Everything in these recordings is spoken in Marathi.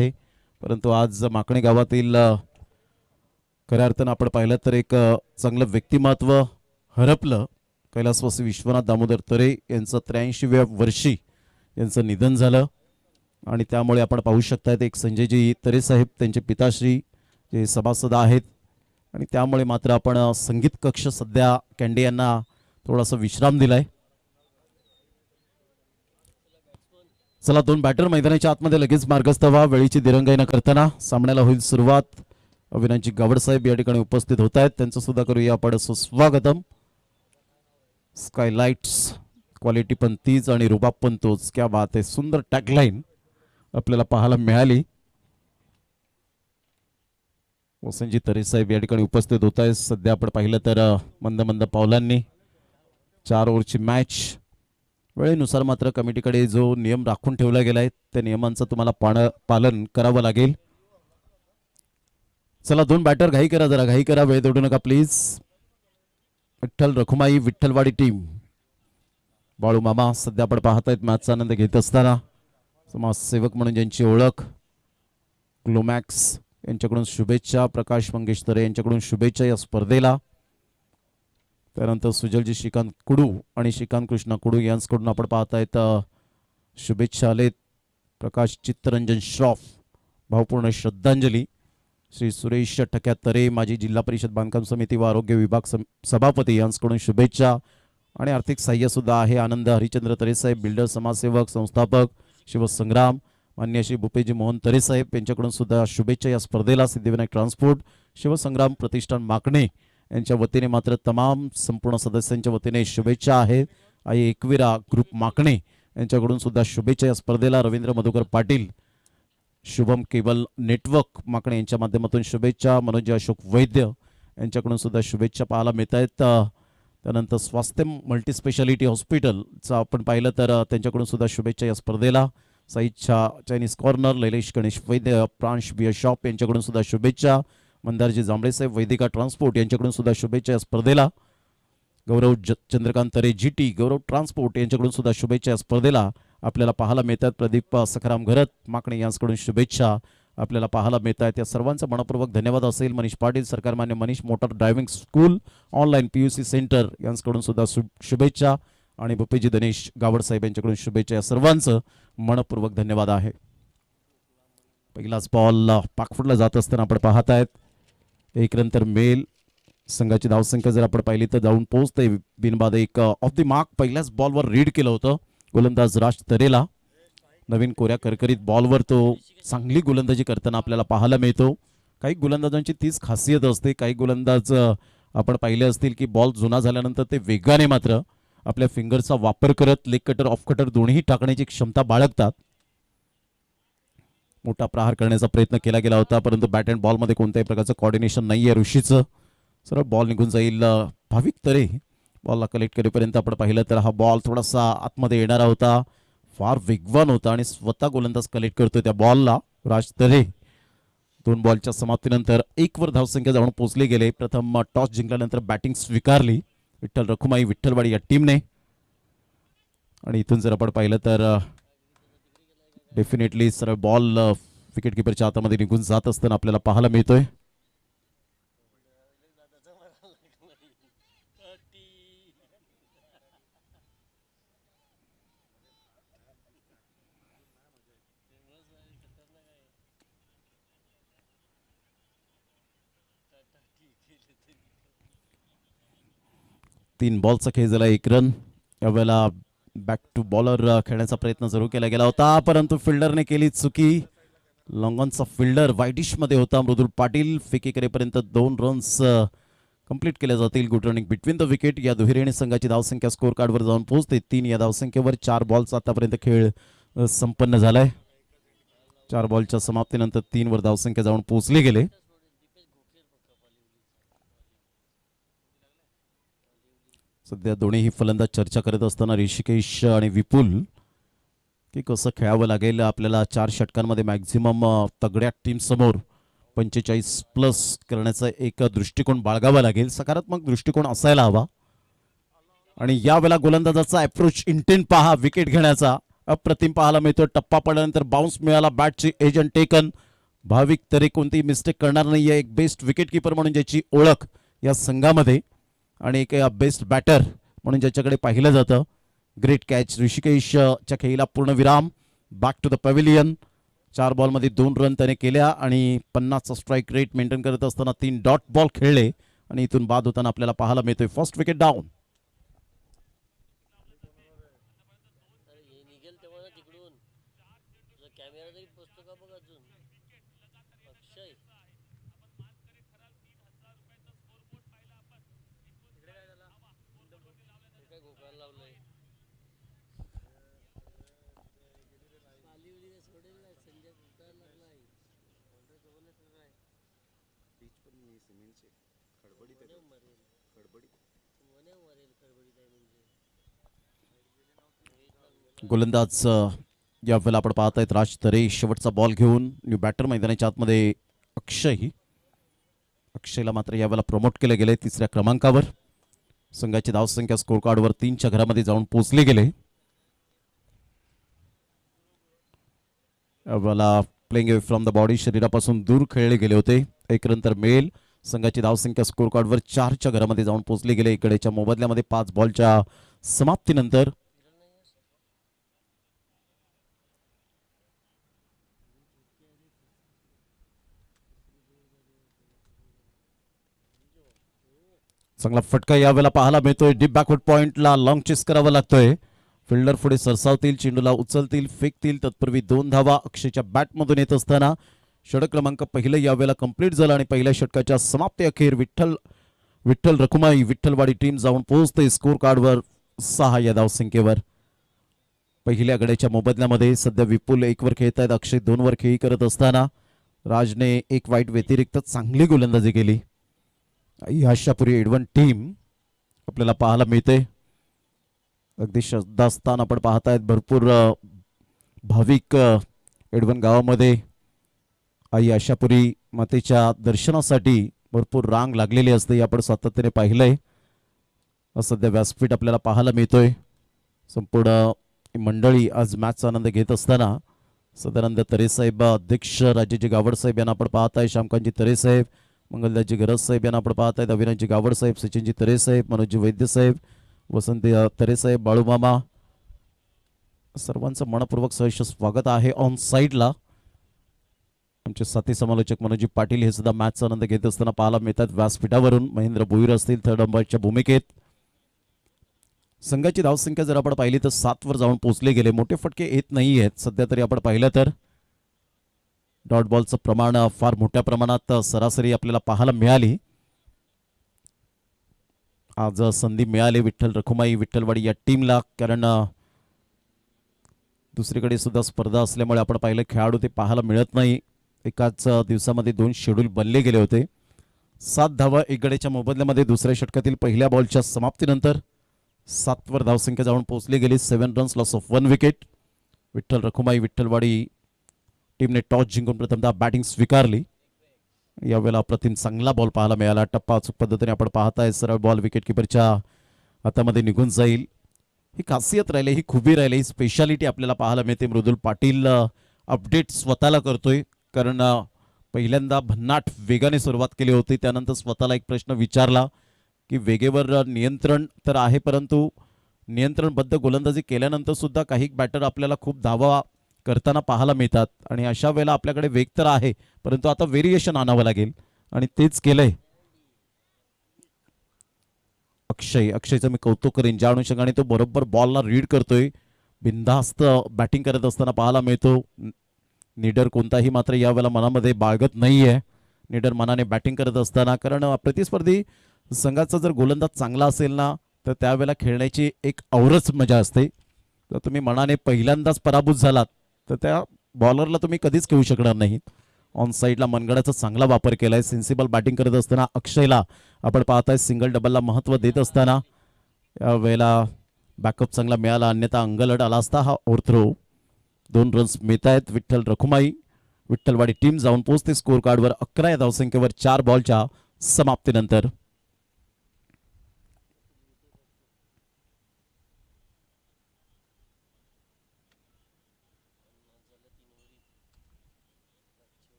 आहे, परंतु आज माकणे गावातील खऱ्या अर्थानं आपण पाहिलं तर एक चांगलं व्यक्तिमत्व हरपलं. कैलासवासी विश्वनाथ दामोदर तरे यांचं 83व्या वर्षी यांचं निधन झालं आणि त्यामुळे आपण पाहू शकतात एक संजयजी तरे साहेब त्यांचे पिताश्री जे सभासद आहेत आणि त्यामुळे मात्र आपण संगीत कक्ष सध्या कॅन्डी यांना थोडासा विश्राम दिलाय. चला 2 बॅटर मैदानाच्या आतमध्ये लगेच मार्गस्थ व्हा. वेळीची दिरंगाई न करताना सामन्याला होईल सुरुवात. अविनाशजी गावड साहेब या ठिकाणी उपस्थित होत आहेत, त्यांचं सुद्धा करूया आपण सुस्वागतम. स्कायलाइट्स क्वालिटी पण तीच आणि रुबाब पण तोच. क्या बात आहे, सुंदर टॅगलाईन आपल्याला पाहायला मिळाली. वसंतजी तरे साहेब या ठिकाणी उपस्थित होत आहेत. सध्या आपण पाहिलं तर मंद मंद पावलांनी 4 ओव्हरची मॅच. वेळेनुसार मात्र कमिटीकडे जो नियम राखून ठेवला गेलाय त्या नियमांचं तुम्हाला पालन करावं लागेल. चला 2 बॅटर घाई करा, जरा घाई करा, वेळ दौडू नका प्लीज. विठ्ठल रखुमाई विठ्ठलवाडी टीम. बाळू मामा सध्या आपण पाहतायत मॅचचा आनंद घेत असताना. समाजसेवक म्हणून ज्यांची ओळख, ग्लोमॅक्स यांच्याकडून शुभेच्छा. प्रकाश मंगेश तरे यांच्याकडून शुभेच्छा या स्पर्धेला. त्यानंतर सुजलजी श्रीकांत कुडू आणि श्रीकांत कृष्ण कुडू यांच्याकडून आपण पाहतायत शुभेच्छा आलेत. प्रकाश चित्तरंजन श्रॉफ भावपूर्ण श्रद्धांजली. श्री सुरेश ठक्या तरे माजी जिल्हा परिषद बांधकाम समिती व आरोग्य विभाग सभापती यांच्याकडून शुभेच्छा आणि आर्थिक सहाय्य सुद्धा आहे. आनंद हरिचंद्र तरे साहेब बिल्डर समाजसेवक संस्थापक शिवसंग्राम. मान्य श्री भूपेजी मोहन तरे साहेब यांच्याकडून सुद्धा शुभेच्छा या स्पर्धेला. सिद्धिविनायक ट्रान्सपोर्ट शिवसंग्राम प्रतिष्ठान माकणे यांच्या वतीने मात्र तमाम संपूर्ण सदस्यांच्या वतीने शुभेच्छा आहेत. आई एकविरा ग्रुप माकणे यांच्याकडून सुद्धा शुभेच्छा या स्पर्धेला. रवींद्र मधुकर पाटील शुभम केबल नेटवर्क माकणे यांच्या माध्यमातून शुभेच्छा. मनोज अशोक वैद्य यांच्याकडून सुद्धा शुभेच्छा पाहायला मिळत आहेत. त्यानंतर स्वास्थ्य मल्टीस्पेशालिटी हॉस्पिटलचं आपण पाहिलं तर त्यांच्याकडून सुद्धा शुभेच्छा या स्पर्धेला. साईच्छा चायनीज कॉर्नर लैलेश गणेश वैद्य प्रांश बियर शॉप यांच्याकडून सुद्धा शुभेच्छा. मंदारजी जांभळे साहेब वैदिका ट्रान्सपोर्ट यांच्याकडून सुद्धा शुभेच्छा या स्पर्धेला. गौरव चंद्रकांत तरे जीटी गौरव ट्रान्सपोर्ट यांच्याकडून सुद्धा शुभेच्छा या स्पर्धेला आपल्याला पाहायला मिळतात. प्रदीप सखाराम घरत माकणे यांच्याकडून शुभेच्छा आपल्याला पाहायला मिळत आहेत. या सर्वांचा मनपूर्वक धन्यवाद असेल. मनीष पाटील सरकारमान्य Manish motor driving school online PUC centre यांच्याकडून सुद्धा शुभेच्छा आणि भूपेजी दिनेश गावड साहेब यांच्याकडून शुभेच्छा. या सर्वांचं मनपूर्वक धन्यवाद आहे. पहिलाच बॉल पाकफुटला जात असताना आपण पाहत आहेत. एक नंतर मेल संघाची धावसंख्या जर आपण पाहिली तर जाऊन पोहोचते बिनबाद. एक ऑफ द मार्क पहिल्याच बॉलवर रीड केलं होतं गोलंदाज राज तरेला. नवीन कोऱ्या करकरीत बॉलवर तो चांगली गोलंदाजी करताना आपल्याला पाहायला मिळतो. काही गोलंदाजांची तीच खासियत असते. काही गोलंदाज आपण पाहिले असतील की बॉल जुना झाल्यानंतर ते वेगाने मात्र आपल्या फिंगरचा वापर करत लेग कटर ऑफ कटर दोन्ही टाकण्याची क्षमता बाळगतात. मोठा प्रहार करण्याचा प्रयत्न केला गेला होता परंतु बॅट अँड बॉलमध्ये कोणत्याही प्रकारचं कॉर्डिनेशन नाही आहे ऋषीचं. सरळ बॉल निघून जाईल. भाविक तरे बॉलला कलेक्ट करेपर्यंत आपण पाहिलं तर हा बॉल थोडासा आतमध्ये येणारा होता. फार वेगवान होता आणि स्वतः गोलंदाज कलेक्ट करतोय त्या बॉलला राज तरे. 2 बॉलच्या समाप्तीनंतर 1 वर धावसंख्या जाऊन पोहोचले गेले. प्रथम टॉस जिंकल्यानंतर बॅटिंग स्वीकारली विठ्ठल रखुमाई विठ्ठलवाडी या टीमने. आणि इथून जर आपण पाहिलं तर डेफिनेटली सरळ बॉल विकेट किपरच्या हातामध्ये निघून जात असताना आपल्याला पाहायला मिळतोय. तीन बॉलचा खेळ झाला. 1 रन. यावेळेला बॅक टू बॉलर खेळण्याचा प्रयत्न जरूर केला गेला होता परंतु फिल्डरने केली चुकी. लॉंगॉनचा फिल्डर वाईटिश मध्ये होता मृदुल पाटील. फेकी करेपर्यंत 2 रन्स कंप्लीट केल्या जातील. Good running between the wicket. या दुहेरीने संघाची धावसंख्या स्कोर कार्डवर जाऊन पोहोचते 3. या धावसंख्येवर 4 बॉलचा आतापर्यंत खेळ संपन्न झालाय. 4 बॉलच्या समाप्तीनंतर 3 वर धावसंख्या जाऊन पोहोचले गेले. सध्या दोन्हीही फलंदाज चर्चा करत असताना ऋषिकेश आणि विपुल की कसं खेळावं लागेल. आपल्याला 4 षटकांमध्ये मॅक्झिमम तगड्या टीम समोर 45+ करण्याचा एक दृष्टिकोन बाळगावा लागेल. सकारात्मक दृष्टिकोन असायला हवा. आणि यावेळेला गोलंदाजाचा अप्रोच इंटेंट पहा विकेट घेण्याचा. अप्रतिम पाहायला मिळतो. टप्पा पडल्यानंतर बाउन्स मिळाला, बॅटची एजंट टेकन. भाविक तरी कोणती मिस्टेक करणार नाहीये. एक बेस्ट विकेट कीपर म्हणून ज्याची ओळख या संघामध्ये आणि एक बेस्ट बॅटर म्हणून ज्याच्याकडे पाहिलं जातं. Great catch. ऋषिकेशच्या खेळीला पूर्ण विराम. Back to the pavilion. 4 बॉलमध्ये 2 रन त्याने केल्या आणि 50चा स्ट्राईक रेट मेंटेन करत असताना 3 डॉट बॉल खेळले आणि इथून बाद होताना आपल्याला पाहायला मिळतोय फर्स्ट विकेट डाऊन. गोलंदाज यावेळेला आपण पाहत आहेत राज तरे. शेवटचा बॉल घेऊन न्यू बॅटर मैदानाच्या आतमध्ये अक्षयला मात्र यावेळेला प्रमोट केले गेले 3ऱ्या क्रमांकावर. संघाची धावसंख्या स्कोर कार्डवर 3च्या घरामध्ये जाऊन पोहोचले गेले. यावेळेला playing away from the body, शरीरापासून दूर खेळले गेले होते. 1 रन तर मिळेल. संघाची धावसंख्या स्कोर कार्डवर 4च्या घरामध्ये जाऊन पोहोचली गेले. इकडेच्या मोबदल्यामध्ये 5 बॉलच्या समाप्तीनंतर चांगला फटका यावेळेला पाहायला मिळतोय. डीप बॅकवर्ड पॉइंटला लॉंग चेस करावा लागतोय. फिल्डर पुढे सरसावतील, चेंडूला उचलतील, फेकतील. तत्पूर्वी 2 धावा अक्षयच्या बॅटमधून येत असताना षटक क्रमांक पहिलं यावेळेला कंप्लीट झालं आणि पहिल्या षटकाच्या समाप्ती अखेर विठ्ठल रखुमाई विठ्ठलवाडी टीम जाऊन पोहोचते स्कोर कार्डवर 6 या धावसंख्येवर. पहिल्या गड्याच्या मोबदल्यामध्ये सध्या विपुल 1 वर खेळत आहेत, अक्षय 2 वर खेळी करत असताना राजने 1 वाईट व्यतिरिक्त चांगली गोलंदाजी केली. आशापुरी एडवन टीम आपल्याला पाहायला मिळते. अगदी श्रद्धास्थान आपण पाहतायत. भरपूर भाविक एडवन गावामध्ये आई आशापुरी मातेच्या दर्शनासाठी भरपूर रांग लागलेली असते. आपण सातत्याने पाहिलंय. सध्या व्यासपीठ आपल्याला पाहायला मिळतोय. संपूर्ण मंडळी आज मॅचचा आनंद घेत असताना सदानंद तरेसाहेब अध्यक्ष, राजेजी गावडसाहेब यांना आपण पाहताय, श्यामकांतजी तरेसाहेब, मंगलदासजी गरज साहेब यांना आपण पाहतायत, अविनाशजी गावडसाहेब, सचिनजी तरेसाहेब, मनोजजी वैद्यसाहेब, वसंती तरेसाहेब, बाळूमामा, सर्वांचं मनपूर्वक सहर्ष स्वागत आहे. ऑन साईडला आमचे साथी समालोचक मनोजी पाटील हे सुद्धा मॅचचा आनंद घेत असताना पाहायला मिळतात. व्यासपीठावरून महेंद्र भोईर असतील थर्ड अंपायरच्या भूमिकेत. संघाची धावसंख्या जर आपण पाहिली तर 7 वर जाऊन पोहोचले गेले. मोठे फटके येत नाही आहेत सध्या तरी. आपण पाहिलं तर डॉट बॉलचं प्रमाण फार मोठ्या प्रमाणात सरासरी आपल्याला पाहायला मिळाली. आज संधी मिळाली विठ्ठल रखुमाई विठ्ठलवाडी या टीमला, कारण दुसरीकडे सुद्धा स्पर्धा असल्यामुळे आपण पाहिलं खेळाडू ते पाहायला मिळत नाही. एकाच दिवसामध्ये 2 शेड्यूल बनले गेले होते. 7 धावा 1 गड्याच्या मोबदल्यामध्ये दुसऱ्या षटकातील पहिल्या बॉलच्या समाप्तीनंतर 7 वर धावसंख्या जाऊन पोहोचली गेली. 7 runs, loss of 1 wicket. Vitthal Rakhumai Vitthalwadi टीमने टॉस जिंकून प्रथमतः बॅटिंग स्वीकारली. यावेळेला अप्रतिम चांगला बॉल पाहायला मिळाला. टप्पा अचूक पद्धतीने आपण पाहताय. सरळ बॉल विकेट किपरच्या हातामध्ये निघून जाईल. ही खासियत राहिली, ही खुबी राहिली, ही स्पेशालिटी आपल्याला पाहायला मिळते. मृदुल पाटील अपडेट स्वतःला करतोय, कारण पहिल्यांदा भन्नाट वेगाने सुरुवात केली होती. त्यानंतर स्वतःला एक प्रश्न विचारला की वेगेवर नियंत्रण तर आहे, परंतु नियंत्रणबद्ध गोलंदाजी केल्यानंतर सुद्धा काही बॅटर आपल्याला खूप धावा करताना पाहायला मिळतात आणि अशा वेळेला आपल्याकडे वेग तर आहे, परंतु आता व्हेरिएशन आणावं लागेल आणि तेच केलंय. अक्षयचं मी कौतुक करेन ज्या अनुषंगाने तो बरोबर बॉलला रीड करतोय. बिनधास्त बॅटिंग करत असताना पाहायला मिळतो. निडर कोणताही मात्र यावेळेला मनामध्ये बाळगत नाहीये. निडर मनाने बॅटिंग करत असताना, कारण प्रतिस्पर्धी संघाचा जर गोलंदाज चांगला असेल ना तर त्यावेळेला खेळण्याची एक औरच मजा असते. तर तुम्ही मनाने पहिल्यांदाच पराभूत झालात तर त्या बॉलरला तुम्ही कधीच खेळू शकणार नाही. ऑन साईडला मनगडाचा चांगला वापर केलाय. सेन्सिबल बॅटिंग करत असताना अक्षयला आपण पाहताय सिंगल डबलला महत्त्व देत असताना यावेळेला बॅकअप चांगला मिळाला, अन्यथा अंगलट आला असता हा ओव्हरथ्रो. 2 रन्स मिळत आहेत. विठ्ठल रखुमाई विठ्ठलवाडी टीम जाऊन पोहोचते स्कोर कार्डवर 11 या धावसंख्येवर 4 बॉलच्या समाप्तीनंतर.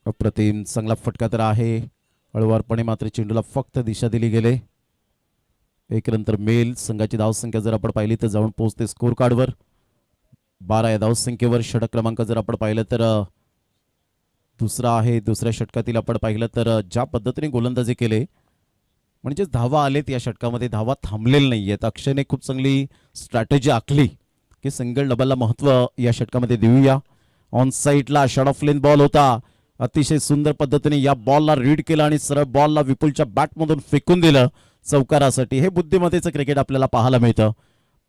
अप्रतिम चांगला फटका तर आहे. हळुवारपणे मात्र चेंडूला फक्त दिशा दिली गेले. एक नंतर मेल संघाची धावसंख्या जर आपण पाहिली तर जाऊन पोहोचते स्कोर कार्डवर 12 या धावसंख्येवर. षटक क्रमांक जर आपण पाहिलं तर दुसरा आहे. दुसऱ्या षटकातील आपण पाहिलं तर ज्या पद्धतीने गोलंदाजी केले म्हणजे धावा आलेत या षटकामध्ये, धावा थांबलेल्या नाही आहेत. अक्षयने खूप चांगली स्ट्रॅटेजी आखली की सिंगल डबलला महत्व या षटकामध्ये देऊया. ऑन साईडला शॉट ऑफ लेंथ बॉल होता. अतिशय सुंदर पद्धतीने या बॉलला रीड केलं आणि सरळ बॉलला विपुलच्या बॅटमधून फेकून दिलं चौकारासाठी. हे बुद्धिमत्तेचं क्रिकेट आपल्याला पाहायला मिळतं.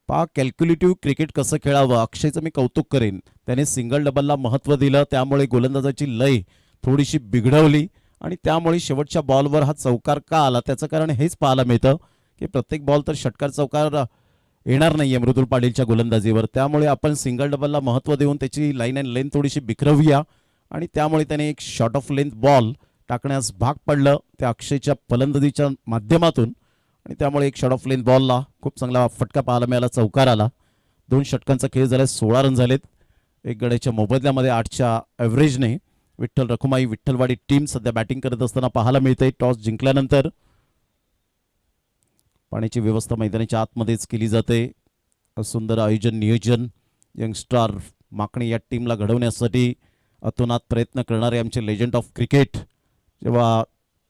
कॅल्क्युलेटिव्ह क्रिकेट कसं खेळावं अक्षयचं मी कौतुक करेन. त्याने सिंगल डबलला महत्त्व दिलं, त्यामुळे गोलंदाजाची लय थोडीशी बिघडवली आणि त्यामुळे शेवटच्या बॉलवर हा चौकार का आला त्याचं कारण हेच पाहायला मिळतं की प्रत्येक बॉल तर षटकार चौकार येणार नाहीये मृदुल पाटीलच्या गोलंदाजीवर. त्यामुळे आपण सिंगल डबलला महत्त्व देऊन त्याची लाईन अँड लेंथ थोडीशी बिखरवूया आणि त्यामुळे त्याने एक शॉट ऑफ लेंथ बॉल टाकण्यास भाग पडलं त्या अक्षयच्या फलंदाजीच्या माध्यमातून आणि त्यामुळे एक शॉट ऑफ लेंथ बॉलला खूप चांगला फटका पाहायला मिळाला, चौकार आला. 2 षटकांचा खेळ झाला, 16 रन झालेत. 1 गड्याच्या मोबदल्यामध्ये 8च्या ॲव्हरेजने विठ्ठल रखुमाई विठ्ठलवाडी टीम सध्या बॅटिंग करत असताना पाहायला मिळते. टॉस जिंकल्यानंतर पाण्याची व्यवस्था मैदानाच्या आतमध्येच केली जाते. सुंदर आयोजन नियोजन यंगस्टार माकणी या टीमला घडवण्यासाठी अतोनात प्रयत्न करणारे आमचे लेजंड ऑफ क्रिकेट. जेव्हा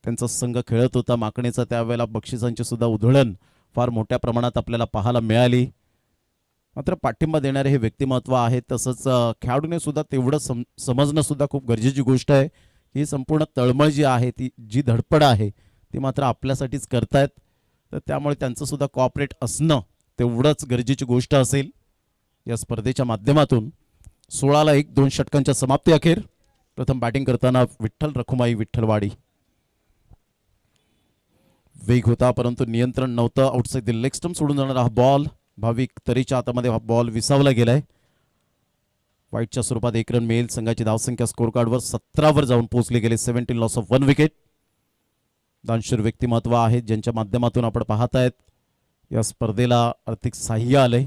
त्यांचा संघ खेळत होता माकणीचा त्यावेळेला बक्षिसांची सुद्धा उधळण फार मोठ्या प्रमाणात आपल्याला पाहायला मिळाली. मात्र पाठिंबा देणारे हे व्यक्तिमत्व आहेत. तसंच खेळाडूने सुद्धा तेवढं समजणं सुद्धा खूप गरजेची गोष्ट आहे. ही संपूर्ण तळमळ जी आहे ती जी धडपड आहे ती मात्र आपल्यासाठीच करतायत. तर त्यामुळे त्यांचं सुद्धा कॉपरेट असणं तेवढंच गरजेची गोष्ट असेल. या स्पर्धेच्या माध्यमातून 16ला 1 2 षटकांच्या समाप्ती अखेर प्रथम बॅटिंग करताना विठ्ठल रखुमाई विठ्ठलवाडी. वेग होता परंतु नियंत्रण नव्हतं. आउटसाइड द लेग स्टंप सोडून जाणारा हा बॉल भाविक तरीच्या हातामध्ये हा बॉल विसावला गेलाय. वाईटच्या स्वरूपात 1 रन मिळेल. संघाची धावसंख्या स्कोर कार्डवर 17वर जाऊन पोहोचली गेली. 17 लॉस ऑफ 1 विकेट. दानशूर व्यक्तिमत्व आहेत ज्यांच्या माध्यमातून आपण पाहतायत या स्पर्धेला आर्थिक सहाय्य आले.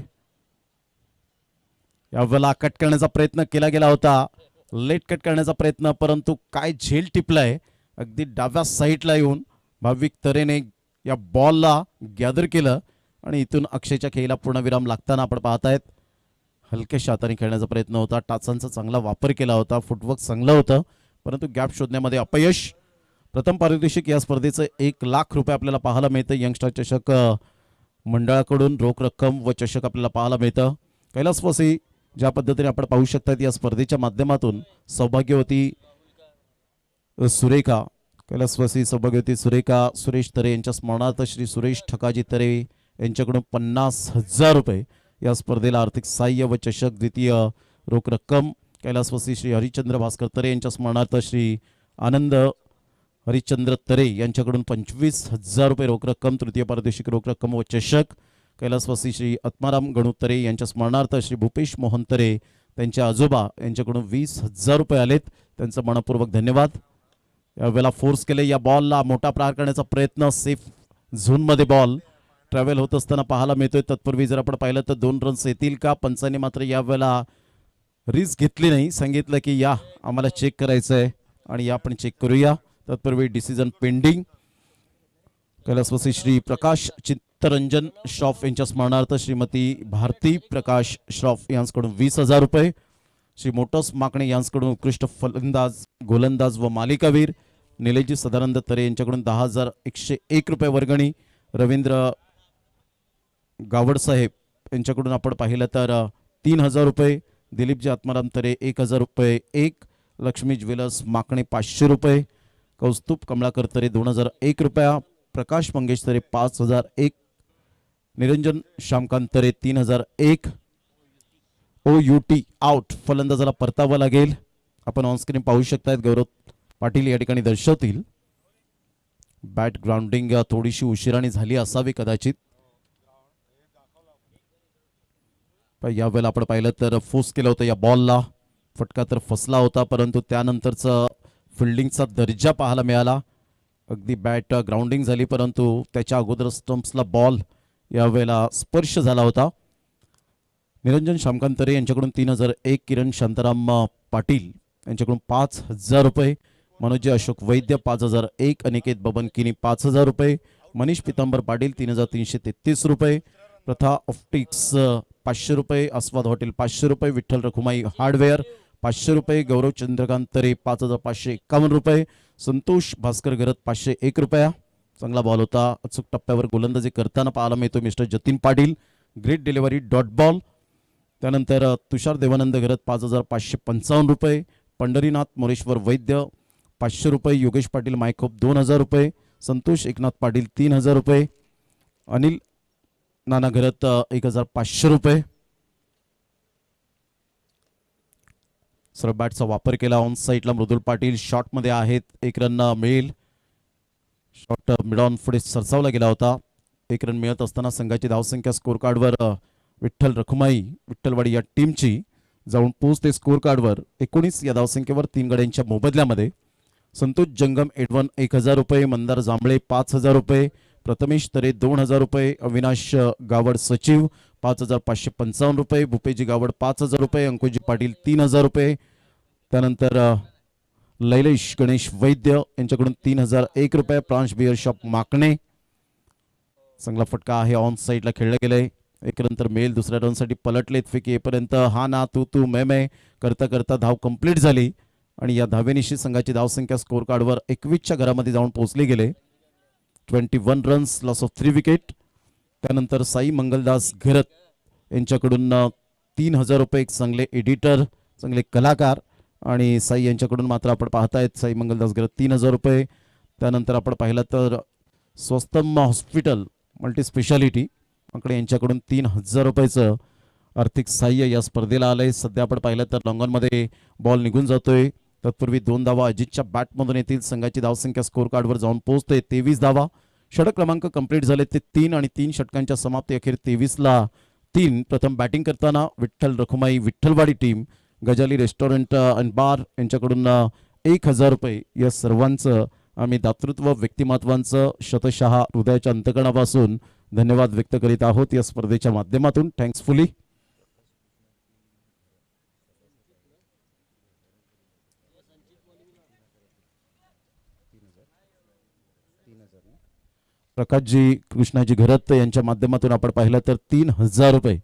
यावेळेला कट करण्याचा प्रयत्न केला गेला होता, लेट कट करण्याचा प्रयत्न, परंतु काय झेल टिपलाय. अगदी डाव्या साईडला येऊन भाविक तरेने या बॉलला गॅदर केलं आणि इथून अक्षयच्या खेळीला पूर्णविराम लागताना आपण पाहतायत. हलक्याशा हाताने खेळण्याचा प्रयत्न होता, टाचांचा चांगला वापर केला होता, फुटवर्क चांगलं होतं, परंतु गॅप शोधण्यामध्ये अपयश. प्रथम पारितोषिक या स्पर्धेचं 1 लाख रुपये आपल्याला पाहायला मिळतं. यंगस्टार चषक मंडळाकडून रोख रक्कम व चषक आपल्याला पाहायला मिळतं. कैलासवासी ज्या पद्धतीने आपण पाहू शकतात या स्पर्धेच्या माध्यमातून सौभाग्यवती सुरेखा कैलासवासी सौभाग्यवती सुरेखा सुरेश तरे यांच्या स्मरणार्थ श्री सुरेश ठकाजी तरे यांच्याकडून 50,000 रुपये या स्पर्धेला आर्थिक सहाय्य व चषक. द्वितीय रोख रक्कम कैलासवासी श्री हरिश्चंद्र भास्कर तरे यांच्या स्मरणार्थ श्री आनंद हरिश्चंद्र तरे यांच्याकडून 25,000 रुपये रोख रक्कम. तृतीय पारितोषिक रोख रक्कम व चषक कैलासवासी श्री आत्माराम गणू तरे यांच्या स्मरणार्थ श्री भूपेश मोहन तरे त्यांच्या आजोबा यांच्याकडून 20,000 रुपये आलेत. त्यांचं मनपूर्वक धन्यवाद. यावेळेला फोर्स केले, या बॉलला मोठा प्रहार करण्याचा प्रयत्न, सेफ झोनमध्ये बॉल ट्रॅव्हल होत असताना पाहायला मिळतोय. तत्पूर्वी जर आपण पाहिलं तर 2 रन्स येतील का. पंचांनी मात्र यावेळेला रिस्क घेतली नाही, सांगितलं की या आम्हाला चेक करायचं आहे आणि या आपण चेक करूया. तत्पूर्वी डिसिजन पेंडिंग. कैलासवासी श्री प्रकाश चित्तरंजन श्रॉफ यांच्या स्मरणार्थ श्रीमती भारती प्रकाश श्रॉफ यांच्याकडून 20,000 रुपये. श्री मोटर्स माकणे यांच्याकडून उत्कृष्ट फलंदाज गोलंदाज व मालिकावीर निलेशजी सदानंद तरे यांच्याकडून 10,101 रुपये वर्गणी. रवींद्र गावडसाहेब यांच्याकडून आपण पाहिलं तर 3,000 रुपये. दिलीपजी आत्माराम तरे 1,000 रुपये. 1 लक्ष्मी ज्वेलर्स माकणे 500 रुपये. कौस्तुभ कमळाकर तरे 2,001 रुपया. प्रकाश मंगेश तरे 5,001. निरंजन श्यामकांत तरे 3,001. OUT आउट, फलंदाजाला परतावं लागेल. आपण ऑनस्क्रीन पाहू शकतायत, गौरव पाटील या ठिकाणी दर्शवतील. बॅट ग्राउंडिंग थोडीशी उशिराने झाली असावी कदाचित. यावेळेला आपण पाहिलं तर फोर्स केलं होतं या बॉलला, फटका तर फसला होता, परंतु त्यानंतरचा फिल्डिंगचा दर्जा पाहायला मिळाला. अगदी बॅट ग्राउंडिंग झाली परंतु त्याच्या अगोदर स्टंप्सला बॉल यावेळेला स्पर्श झाला होता. निरंजन श्यामकांत तरे यांच्याकडून 3,001. किरण शांताराम पाटील यांच्याकडून 5,000 रुपये. मनोज अशोक वैद्य 5,001, अनिकेत बबन किनी 5,000 रुपये, मनीष पितांबर पाटील 3,333 रुपये, प्रथा ऑप्टिक्स 500 रुपये, आस्वाद हॉटेल 500 रुपये, विठ्ठल रखुमाई हार्डवेअर 500 रुपये, गौरव चंद्रकांत तरे 5,551 रुपये, संतोष भास्कर गरत 501 रुपया. चांगला बॉल होता. अचूक टप्प्यावर गोलंदाजी करताना पाहायला मिळतो mister Jatin Patil. Great delivery dot ball. त्यानंतर तुषार देवानंद घरत 5,555 रुपये, पंढरीनाथ मोरेश्वर वैद्य 500 रुपये, योगेश पाटील मायखोप 2,000 रुपये, संतोष एकनाथ पाटील 3,000 रुपये, अनिल नाना घरत 1,500 रुपये. सरळ बॅटचा वापर केला. ऑन साईडला मृदुल पाटील शॉटमध्ये आहेत. 1 रन मिळेल. शॉट मिड ऑन पुढे सरसावला गेला होता. 1 रन मिळत असताना संघाची धावसंख्या स्कोर कार्डवर विठ्ठल रखुमाई विठ्ठलवाडी या टीमची जाऊन पोहोचते स्कोर कार्डवर 19 या धावसंख्येवर 3 गड्यांच्या मोबदल्यामध्ये. संतोष जंगम एडवन 1,000 रुपये, मंदार जांभळे 5,000 रुपये, प्रथमेश तरे 2,000 रुपये, अविनाश गावड सचिव 5,555 रुपये, भूपेजी गावड 5,000 रुपये, अंकुजी पाटील 3,000 रुपये. त्यानंतर लैलेश गणेश वैद्य यांच्याकडून 3,001 रुपये, प्रांश बिअर शॉप माकणे. चांगला फटका आहे. ऑन साईडला खेळलं गेलंय. 1 रन तर मेल. दुसऱ्या रनसाठी पलटलेत फेकी येपर्यंत हा ना तू तू मै करता करता धाव कंप्लीट झाली आणि या धावेनिशी संघाची धावसंख्या स्कोर कार्डवर 21च्या घरामध्ये जाऊन पोहोचली गेले. 21 रन्स, लॉस ऑफ 3 विकेट. त्यानंतर साई मंगलदास घरत यांच्याकडून 3,000 रुपये. एक चांगले एडिटर, चांगले कलाकार आणि साई यांच्याकडून मात्र आपण पाहतायत साई मंगलदास घरत 3,000 रुपये. त्यानंतर आपण पाहिलं तर स्वस्तम हॉस्पिटल मल्टी स्पेशालिटी आकडे यांच्याकडून 3,000 रुपयाचं आर्थिक सहाय्य या स्पर्धेला आलंय. सध्या आपण पाहिलं तर लॉंगॉनमध्ये बॉल निघून जातोय. तत्पूर्वी 2 धावा अजितच्या बॅटमधून येतील. संघाची धावसंख्या स्कोर कार्डवर जाऊन पोहोचते 23 धावा. षटक क्रमांक कंप्लीट झाले ते 3 आणि 3 षटकांच्या समाप्ती अखेर 23ला 3. प्रथम बॅटिंग करताना विठ्ठल रखुमाई विठ्ठलवाडी टीम गजाली रेस्टॉरंट अँड बार यांच्याकडून 1,000 रुपये. या सर्वांचं आम्ही दातृत्व व्यक्तिमत्वांचं शतशः हृदयाच्या अंतकणापासून धन्यवाद व्यक्त करीत आहोत या स्पर्धेच्या माध्यमातून. थँक्सफुली. प्रकाशजी कृष्णाजी घरत यांच्या माध्यमातून आपण पाहिलं तर 3,000 रुपये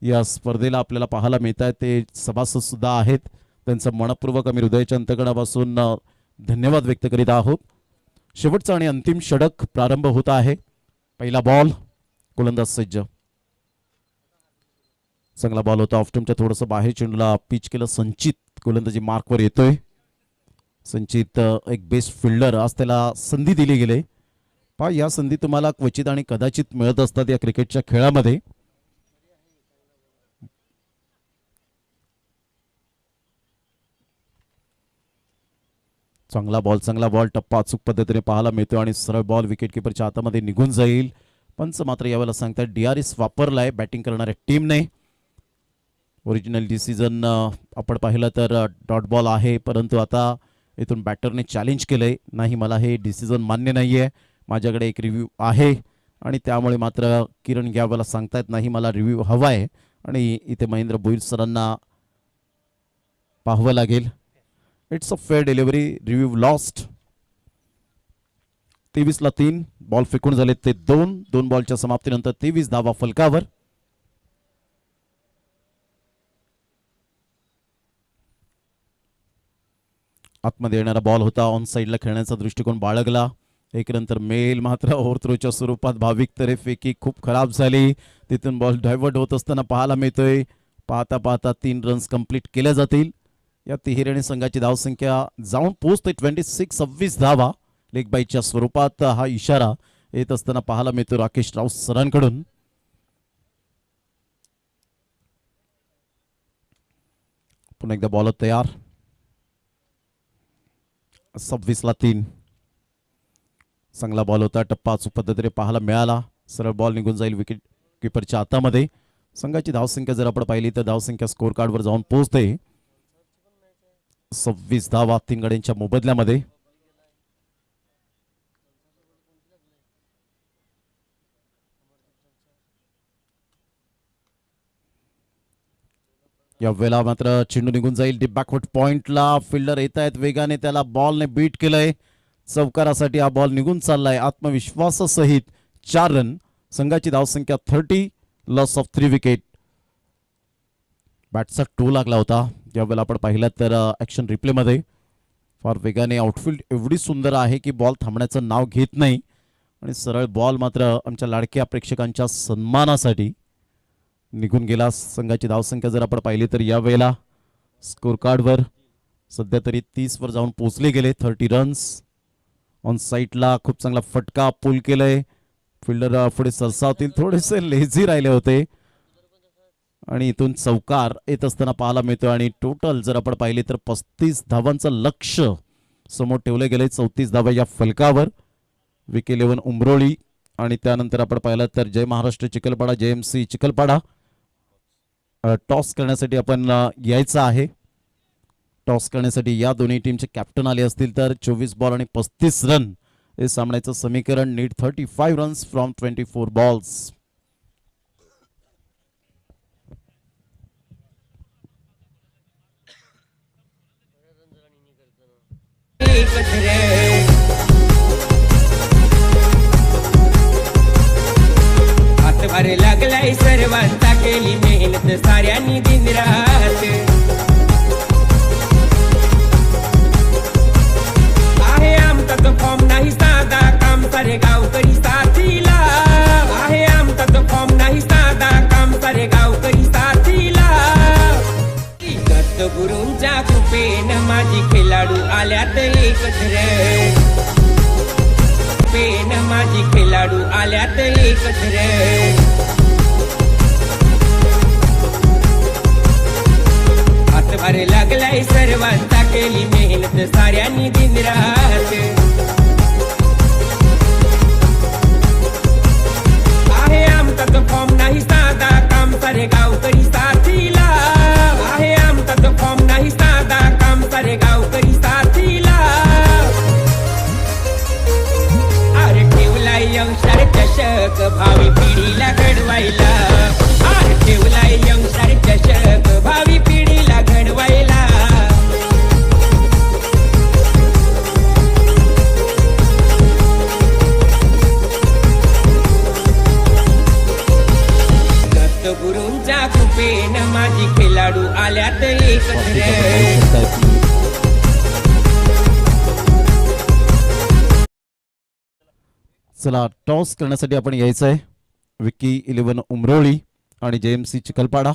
या स्पर्धेला आपल्याला पाहायला मिळत आहेत. ते सभासद सुद्धा आहेत. त्यांचं मनपूर्वक आम्ही हृदयाच्या अंतकणापासून धन्यवाद व्यक्त करीत आहोत. शेवटचा आणि अंतिम षटक प्रारंभ होत आहे. पहिला बॉल. गोलंदाज सज्ज. चांगला बॉल होता. ऑफस्टंपच्या थोडंसं बाहेर चेंडूला पिच केलं. संचित गोलंदाजी मार्कवर येतोय. संचित एक बेस्ट फिल्डर. आज त्याला संधी दिली गेली. पहा या संधी तुम्हाला क्वचित आणि कदाचित मिळत असतात या क्रिकेटच्या खेळामध्ये. चांगला बॉल टप्पा अचूक पद्धतीने पाहायला मिळतो आणि सरळ बॉल विकेट किपरच्या हातामध्ये निघून जाईल. पंच मात्र यावेळेला सांगतात DRS वापरलाय बॅटिंग करणाऱ्या टीमने. ओरिजिनल डिसिजन आपण पाहिलं तर डॉट बॉल आहे, परंतु आता इथून बॅटरने चॅलेंज केलंय. नाही, मला हे डिसिजन मान्य नाहीये, माझ्याकडे एक रिव्ह्यू आहे आणि त्यामुळे मात्र किरण यावेळेला सांगतायत नाही मला रिव्ह्यू हवा आहे आणि इथे महेंद्र भोईर सरांना पाहावं लागेल. It's a fair delivery. Review lost. 23ला 3. बॉल फेकून झाले ते 2 बॉलच्या समाप्तीनंतर 23 धावा फलकावर. आतमध्ये येणारा बॉल होता. ऑन साईडला खेळण्याचा दृष्टिकोन बाळगला. 1 नंतर मेल मात्र ओव्हरथ्रोच्या स्वरूपात भाविक तरे फेकी खूप खराब झाली. तिथून बॉल डायव्हर्ट होत असताना पाहायला मिळतोय. पाहता पाहता 3 रन्स कंप्लीट केल्या जातील. या तिहेरी संघाची धावसंख्या जाऊन पोहोचते 26 धावा. लेग बाईच्या स्वरूपात हा इशारा येत असताना पाहायला मिळतो राकेश राऊत सरांकडून. पुन्हा एकदा बॉल तयार. 26ला 3. चांगला बॉल होता. टप्पा अचूक पद्धतीने पाहायला मिळाला. सरळ बॉल निघून जाईल विकेट किपरच्या हातामध्ये. संघाची धावसंख्या जर आपण पाहिली तर धावसंख्या स्कोर कार्डवर जाऊन पोहोचते 26 धावा 3 गड्यांच्या मोबदल्यामध्ये. या वेळेला मात्र चेंडू निघून जाईल डीप बॅकवर्ड पॉइंटला. फिल्डर येत आहेत वेगाने, त्याला बॉलने बीट केलंय. चौकारासाठी हा बॉल निघून चाललाय आत्मविश्वासासहित. 4 रन. संघाची धावसंख्या 30. Loss of 3 wicket. बॅटचा टो लागला होता. यावेळेला आपण पाहिलं तर ॲक्शन रिप्लेमध्ये फार वेगाने आउटफील्ड एवढी सुंदर आहे की बॉल थांबण्याचं नाव घेत नाही आणि सरळ बॉल मात्र आमच्या लाडक्या प्रेक्षकांच्या सन्मानासाठी निघून गेला. संघाची धावसंख्या जर आपण पाहिली तर यावेळेला स्कोर कार्डवर सध्या तरी 30 वर जाऊन पोहोचले गेले. 30 रन्स. ऑन साईडला खूप चांगला फटका पुल केलंय. फिल्डर पुढे सरसावतील, थोडेसे लेझी राहिले होते आणि इथून चौकार येत असताना पाहायला मिळतो. आणि टोटल जर आपण पाहिले तर 35 धावांचं लक्ष समोर ठेवले गेले. 34 धावा या फलकावर. विके 11 उमरोळी आणि त्यानंतर आपण पाहिलं तर जय महाराष्ट्र चिखलपाडा, JMC चिखलपाडा. टॉस करण्यासाठी आपण यायचं आहे. टॉस करण्यासाठी या दोन्ही टीमचे कॅप्टन आले असतील तर 24 बॉल आणि 35 रन हे सामन्याचं समीकरण. Need 35 runs from 24 balls. हातभार लागलाय सर्वांचा, केली मेहनत साऱ्यांनी दिन रात. आहे आमचा तो फॉर्म नाही साधा, काम सारे गावकरी साथीला. आहे आमचा तो फॉर्म नाही साधा, काम सारे गावकरी साथीला. दत्त गुरूंच्या कृपेनं माझी खेळाडू आल्यात एकत्र. माझी खेळाडू आल्यात एकत्र. हातभार लागलाय सर्वांचा, केली मेहनत साऱ्यांनी दिन रात. आहे आमचा तो फॉर्म नाही साधा, काम सारे गावकरी साथीला. आहे आमचा तो फॉर्म नाही साधा, काम सारे गावकरी साथीला. यंगस्टर चषक भावी पिढीला घडवायला. ठेवलाय यंगस्टर चषक भावी पिढीला घडवायला. दत्त गुरूंच्या कृपेनं माझी खेळाडू आल्यात एकत्र. चला टॉस करण्यासाठी आपण यायचं आहे. विकी 11 उमरोळी आणि JMC चिखलपाडा.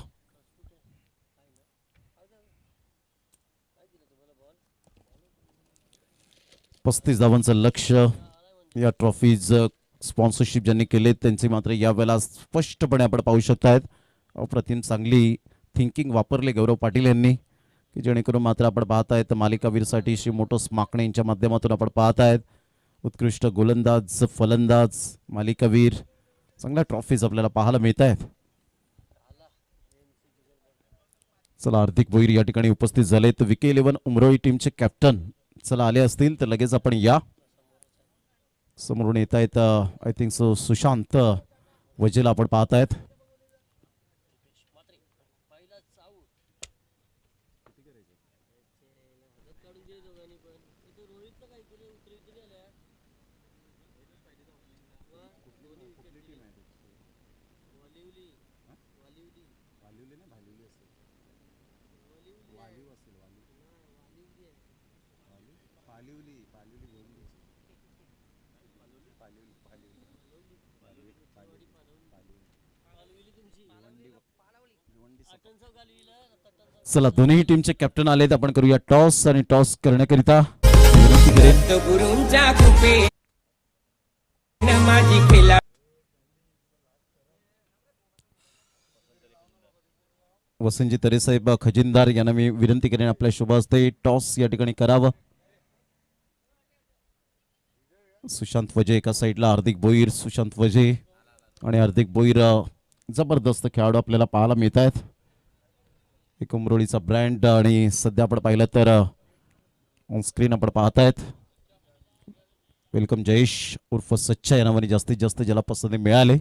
पस्तीस धावांचं लक्ष. या ट्रॉफीज स्पॉन्सरशिप ज्यांनी केले त्यांचे मात्र या वेळेला स्पष्टपणे आपण पाहू शकतायत. अप्रतिम चांगली थिंकिंग वापरले गौरव पाटील यांनी की जेणेकरून मात्र आपण पाहत आहेत मालिकावीरसाठी श्री मोटोस माकणे यांच्या माध्यमातून आपण पाहत आहेत. उत्कृष्ट गोलंदाज, फलंदाज, मालिकावीर, चांगल्या ट्रॉफीज आपल्याला पाहायला मिळत आहेत. चला हार्दिक भोईर या ठिकाणी उपस्थित झाले. तर विके 11 उमरोळी टीमचे कॅप्टन चला आले असतील तर लगेच आपण या. समोरून येत आहेत आय थिंक सो सुशांत वजेला आपण पाहत आहेत. चला दोन्ही टीमचे कॅप्टन आलेत. आपण करूया टॉस आणि टॉस करण्याकरिता गुरूंच्या कृपेनं माझी खेळाडू. वसंतजी तरेसाहेब खजिनदार यांना मी विनंती करेन आपल्या शुभ हस्ते टॉस या ठिकाणी करावं. सुशांत वजे एका साईडला, हार्दिक भोईर, सुशांत वजे आणि हार्दिक भोईर जबरदस्त खेळाडू आपल्याला पाहायला मिळत आहेत. एक उमरोळीचा ब्रँड आणि सध्या आपण पाहिलं तर ऑन स्क्रीन आपण पाहत आहेत वेलकम जयेश उर्फ सच्चा या नावाने जास्तीत जास्त ज्याला पसंती मिळाले.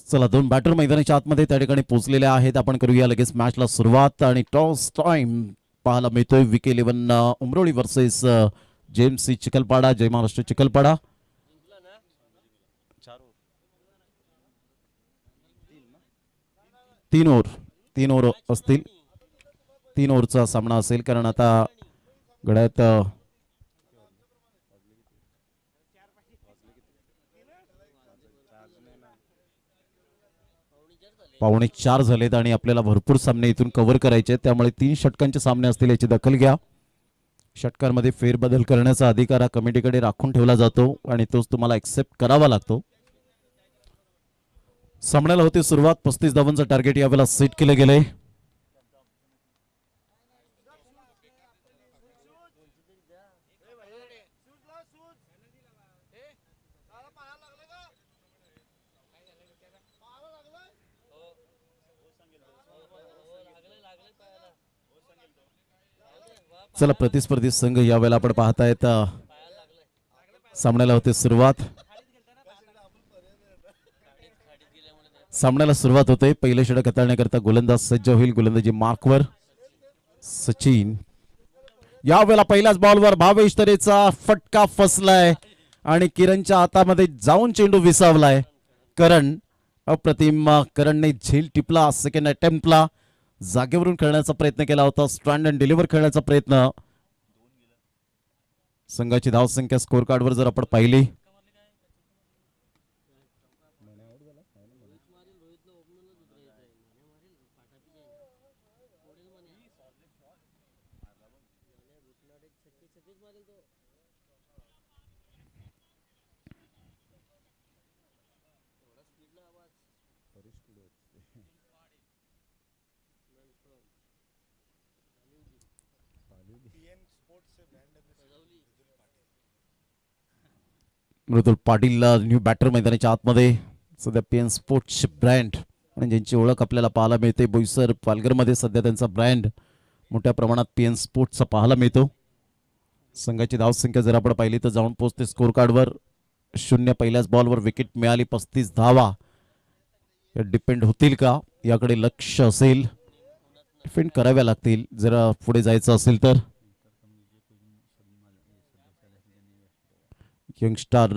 चला दोन बॅटर मैदानाच्या आतमध्ये त्या ठिकाणी पोहोचलेले आहेत. आपण करूया लगेच मॅचला सुरुवात आणि टॉस टाइम पाहायला मिळतोय. विके 11 उमरोळी वर्सेस जेएमसी चिखलपाडा. जय महाराष्ट्र चिखलपाडा. तीन ओव्हर असतील. 3 ओव्हरचा सामना असेल कारण आता गड्यात पावणे 4 झालेत आणि आपल्याला भरपूर सामने इथून कव्हर करायचे आहेत. त्यामुळे 3 षटकांचे सामने असतील याची दखल घ्या. षटकांमध्ये फेरबदल करण्याचा अधिकार हा कमिटीकडे राखून ठेवला जातो आणि तोच तुम्हाला एक्सेप्ट करावा लागतो. सामन्याला होती सुरुवात. 35 धावांचं टार्गेट यावेळेला सेट केलं गेलंय. चला प्रतिस्पर्धी संघ यावेळेला आपण पाहतायत. सामन्याला होते सुरुवात. सामन्याला सुरुवात होते. पहिले षटक हाताळण्याकरता गोलंदाज सज्ज होईल. गोलंदाजी मार्कवर सचिन. यावेळेला पहिल्याच बॉलवर भावेश तरेचा फटका फसलाय आणि किरणच्या हातामध्ये जाऊन चेंडू विसावलाय. करण अप्रतिम. करणने झेल टिपला. सेकंड अटेम्प्टला जागेवरून खेळण्याचा प्रयत्न केला होता. स्टँड अँड डिलिव्हर खेळण्याचा प्रयत्न. संघाची धावसंख्या स्कोर कार्डवर जर आपण पाहिली मृदुल पाटील न्यू बॅटर मैदानाच्या आतमध्ये. सध्या पीएन स्पोर्ट्स ब्रँड आणि ज्यांची ओळख आपल्याला पाहायला मिळते. बोईसर पालघरमध्ये सध्या त्यांचा ब्रँड मोठ्या प्रमाणात पीएन स्पोर्ट्सचा पाहायला मिळतो. संघाची धावसंख्या जर आपण पाहिली तर जाऊन पोहोचते स्कोर कार्डवर 0. पहिल्याच बॉलवर विकेट मिळाली. 35 धावा या डिपेंड होतील का याकडे लक्ष असेल. डिफेंड कराव्या लागतील जर पुढे जायचं असेल तर. यंगस्टार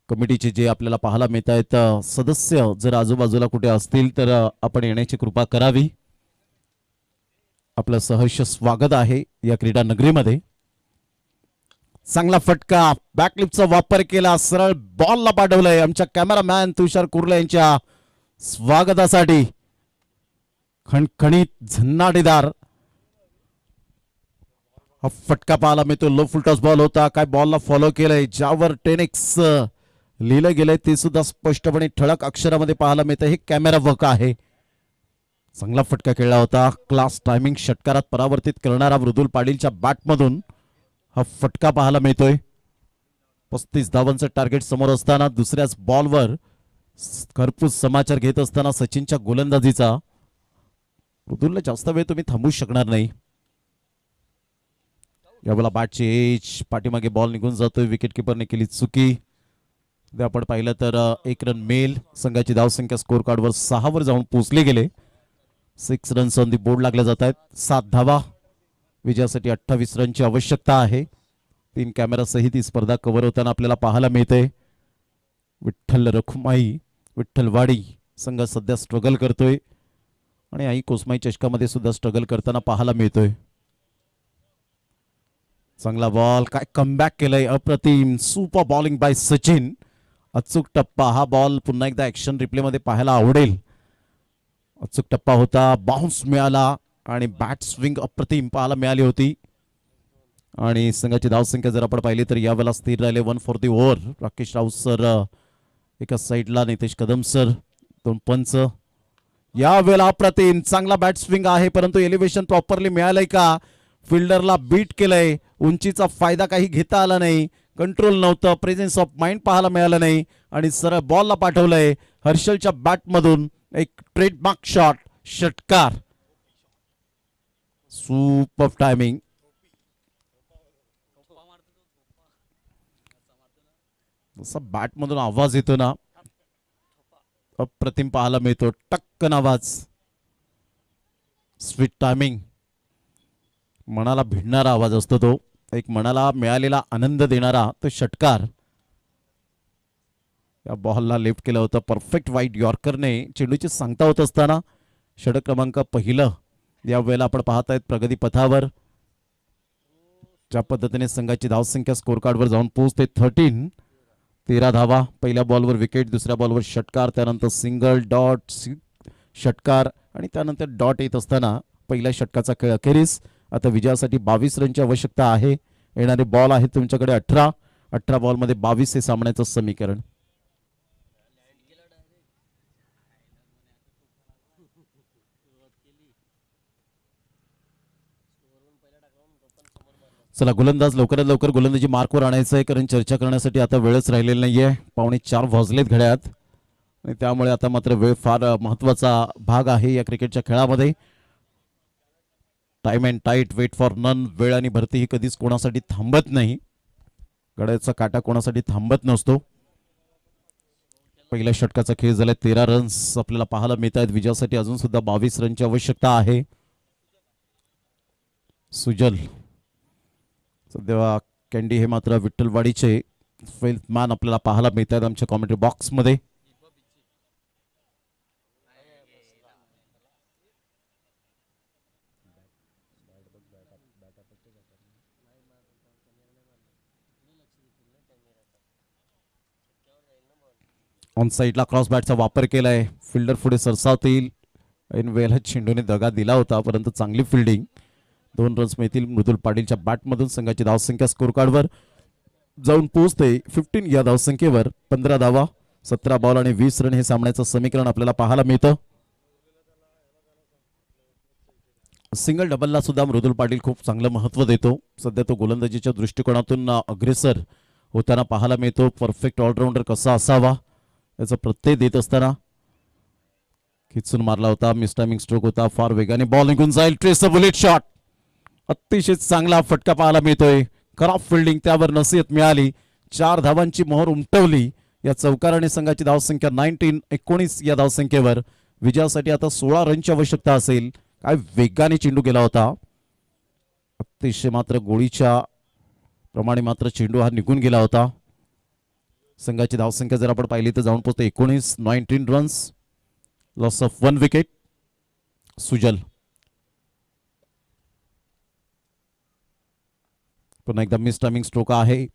कमिटीचे जे आपल्याला पाहायला मिळत आहेत सदस्य जर आजूबाजूला कुठे असतील तर आपण येण्याची कृपा करावी. आपलं सहर्ष स्वागत आहे या क्रीडा नगरीमध्ये. चांगला फटका. बॅकलिपचा वापर केला. सरळ बॉलला पाठवलंय. आमच्या कॅमेरामॅन तुषार कुर्ले यांच्या स्वागतासाठी. खणखणीत झन्नाटीदार हा फटका पाहायला मिळतो. लो फुलटॉस बॉल होता. काय बॉलला फॉलो केलंय. ज्यावर 10x लिहिलं गेलंय ते सुद्धा स्पष्टपणे ठळक अक्षरामध्ये पाहायला मिळतं. हे कॅमेरा वर्क आहे. चांगला फटका खेळला होता. क्लास टायमिंग षटकारात परावर्तित करणारा मृदुल पाटीलच्या बॅटमधून हा फटका पाहायला मिळतोय. 35 धावांचं टार्गेट समोर असताना दुसऱ्याच बॉलवर खरपूस समाचार घेत असताना सचिनच्या गोलंदाजीचा. मृदुलला जास्त वेळ तुम्ही थांबू शकणार नाही. यावेळेला बॅटची एज. पाठीमागे बॉल निघून जातोय. विकेट किपरने केली चुकी. आपण पाहिलं तर 1 रन मेल. संघाची धावसंख्या स्कोर कार्डवर 6 वर जाऊन पोहोचले गेले. 6 रन्स ऑन दी बोर्ड लागले जात आहेत. 7 धावा. विजयासाठी 28 रनची आवश्यकता आहे. 3 कॅमेरा सहित ही स्पर्धा कव्हर होताना आपल्याला पाहायला मिळते. विठ्ठल रखुमाई विठ्ठलवाडी संघ सध्या स्ट्रगल करतोय आणि आई कोसमाई चषकामध्ये सुद्धा स्ट्रगल करताना पाहायला मिळतोय. चांगला बॉल. काय कमबॅक केलंय. अप्रतिम. Super bowling bye Sachin. अचूक टप्पा. हा बॉल पुन्हा एकदा ऍक्शन रिप्ले मध्ये पाहायला आवडेल. अचूक टप्पा होता. बाउन्स मिळाला आणि बॅट स्विंग अप्रतिम पाहायला मिळाली होती. आणि संघाची धावसंख्या जर आपण पाहिली तर यावेळेला स्थिर राहिले. 1 for the over. Rakesh Raut sir एका साईडला. नितेश कदम सर 2 पंच. यावेळेला अप्रतिम. चांगला बॅट स्विंग आहे परंतु एलिव्हेशन प्रॉपरली मिळालंय का. फिल्डरला बीट केलंय. उंचीचा फायदा काही घेता आला नाही. कंट्रोल नव्हतं. प्रेझेन्स ऑफ माइंड पाहायला मिळालं नाही आणि सरळ बॉलला पाठवलंय. हर्षलच्या बॅटमधून एक ट्रेडमार्क शॉट. षटकार. Super timing. जसा बॅटमधून आवाज येतो ना अप्रतिम पाहायला मिळतो. टक्कन आवाज, स्वीट टायमिंग, मनाला भिडणारा आवाज असतो तो. एक मनाला मिळालेला आनंद देणारा तो षटकार. या बॉलला लिफ्ट केलं होतं परफेक्ट वाईट यॉर्करने. चेंडूची सांगता होत असताना षटक क्रमांक पहिलं या वेळेला आपण पाहत आहेत प्रगती पथावर. ज्या पद्धतीने संघाची धावसंख्या स्कोर कार्डवर जाऊन पोहोचते 13 धावा. पहिल्या बॉलवर विकेट, दुसऱ्या बॉलवर षटकार, त्यानंतर सिंगल, डॉट, षटकार आणि त्यानंतर डॉट येत असताना पहिल्या षटकाचा खेळ अखेरीस. आता विजयासाठी 22 रनची आवश्यकता आहे. येणारे बॉल आहेत तुमच्याकडे 18 बॉलमध्ये 22 हे सामन्याचं समीकरण. चला गोलंदाज लवकरात लवकर गोलंदाजी मार्कवर आणायचं आहे, कारण चर्चा करण्यासाठी आता वेळच राहिलेला नाहीये. 3:45 वाजलेत घड्याळात आणि त्यामुळे आता मात्र वेळ फार महत्वाचा भाग आहे या क्रिकेटच्या खेळामध्ये. Time and tide, wait for none. वेळ आणि भरती ही कधीच कोणासाठी थांबत नाही. घड्याळाचा काटा कोणासाठी थांबत नसतो. पहिल्या षटकाचा खेळ झाला. 13 रन्स आपल्याला पाहायला मिळत आहेत. विजयासाठी अजून सुद्धा 22 रनची आवश्यकता आहे. सुजल सध्या कॅन्डी हे मात्र विठ्ठलवाडीचे फिफ्थ मॅन आपल्याला पाहायला मिळत आहेत आमच्या कॉमेंट्री बॉक्समध्ये. ऑन साईडला क्रॉस बॅटचा वापर केलाय. फिल्डर पुढे सरसावतील. ऐन वेळेला चेंडूने दगा दिला होता, परंतु चांगली फिल्डिंग. 2 रन्स मिळतील मृदुल पाटीलच्या बॅटमधून. संघाची धावसंख्या स्कोर कार्डवर जाऊन पोहोचते 15 या धावसंख्येवर. 15 धावा, 17 बॉल आणि 20 रन हे सामन्याचं समीकरण आपल्याला पाहायला मिळतं. सिंगल डबलला सुद्धा मृदुल पाटील खूप चांगलं महत्व देतो. सध्या तो गोलंदाजीच्या दृष्टिकोनातून अग्रेसर होताना पाहायला मिळतो. परफेक्ट ऑलराऊंडर कसा असावा याचा प्रत्यय देत असताना खिचून मारला होता. मिसटायमिंग स्ट्रोक होता. फार वेगाने बॉल निघून जाईल. Trace a bullet shot. अतिशय चांगला फटका पाहायला मिळतोय. खराब फिल्डिंग, त्यावर नसीहत मिळाली. 4 धावांची मोहर उमटवली या चौकाराने. संघाची धावसंख्या 19 या धावसंख्येवर. विजयासाठी आता 16 रनची आवश्यकता असेल. काय वेगाने चेंडू गेला होता. अतिशय मात्र गोळीच्या प्रमाणे मात्र चेंडू हा निघून गेला होता. संघाची धावसंख्या जर आपण पाहिली तर जाऊन पोहोचते 19 runs. Loss of 1 wicket. Sujal पुन्हा एकदा मिस टायमिंग स्ट्रोक आहे.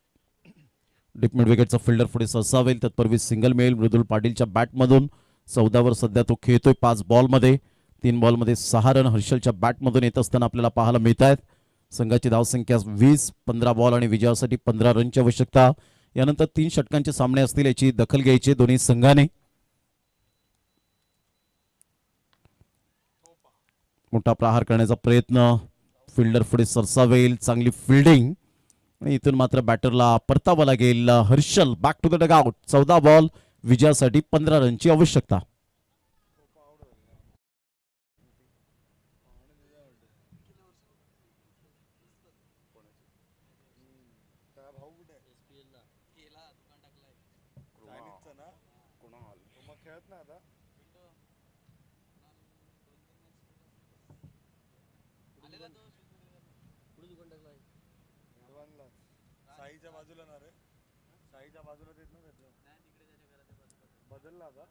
डीप मिड विकेटचा फिल्डर पुढे सरसावेल. तत्पूर्वी सिंगल मिळेल मृदुल पाटीलच्या बॅटमधून. 14 वर सध्या तो खेळतोय. 5 बॉलमध्ये 3 बॉलमध्ये 6 रन हर्षलच्या बॅटमधून येत असताना आपल्याला पाहायला मिळत आहेत. संघाची धावसंख्या 20, 15 बॉल आणि विजयासाठी 15 रनची आवश्यकता. यानंतर 3 षटकांचे सामने असतील, याची दखल घ्यायची दोन्ही संघाने. मोठा प्रहार करण्याचा प्रयत्न. फिल्डर पुढे सरसावेल. चांगली फिल्डिंग आणि इथून मात्र बॅटरला परतावा लागेल. Harshal back to the dugout. 14 ball, विजयासाठी 15 रनची आवश्यकता. साईच्या बाजूला ना रे, साईच्या बाजूला देत ना त्याचं बदलला आता.